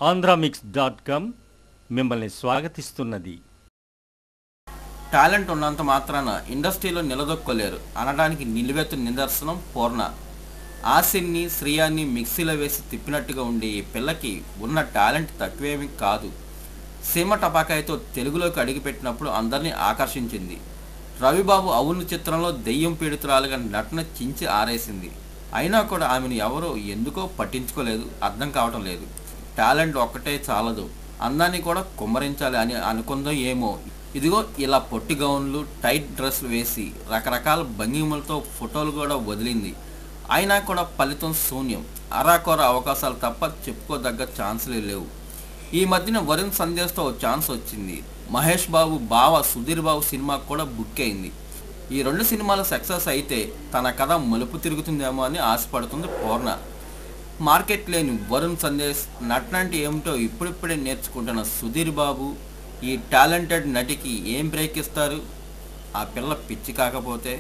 ఆంధ్రామిక్స్.com మిమ్మల్ని స్వాగతిస్తున్నది. టాలెంట్ ఉన్నంత మాత్రాన ఇండస్ట్రీలో నిలదొక్కలేరు అనడానికి నిలువెత్తు నిదర్శనం పూర్ణ. ఆసిన్ని శ్రియాని మిక్సీలో వేసి తిప్పినట్టుగా ఉండే ఈ పిల్లకి ఉన్న టాలెంట్ తక్కువేమీ కాదు. సీమ టపాకాయతో తెలుగులోకి అడుగుపెట్టినప్పుడు అందరినీ ఆకర్షించింది. రవిబాబు అవును చిత్రంలో దెయ్యం పీడితురాలుగా నటన చించి ఆరేసింది. అయినా కూడా ఆమెను ఎవరో ఎందుకో పట్టించుకోలేదు, అర్థం కావటం లేదు. టాలెంట్ ఒక్కటే చాలదు, అందాన్ని కూడా కుమ్మరించాలి అని అనుకుందో ఏమో. ఇదిగో ఇలా పొట్టి గౌన్లు, టైట్ డ్రెస్లు వేసి రకరకాల భంగిమలతో ఫోటోలు కూడా వదిలింది. అయినా కూడా ఫలితం శూన్యం. అరాకొర అవకాశాలు తప్ప చెప్పుకోదగ్గ ఛాన్సులే లేవు. ఈ మధ్యన వరుణ్ సందేశ్తో ఛాన్స్ వచ్చింది. మహేష్ బాబు బావ సుధీర్ బాబు సినిమాకు కూడా బుక్ అయింది. ఈ 2 సినిమాలు సక్సెస్ అయితే తన కథ మలుపు తిరుగుతుందేమో అని ఆశపడుతుంది పూర్ణ. మార్కెట్ లేని వరుణ్ సందేశ్ నటనంటే ఏమిటో ఇప్పుడిప్పుడే నేర్చుకుంటున్న సుధీర్ బాబు ఈ టాలెంటెడ్ నటికి ఏం బ్రేక్ ఇస్తారు? ఆ పిల్ల పిచ్చి కాకపోతే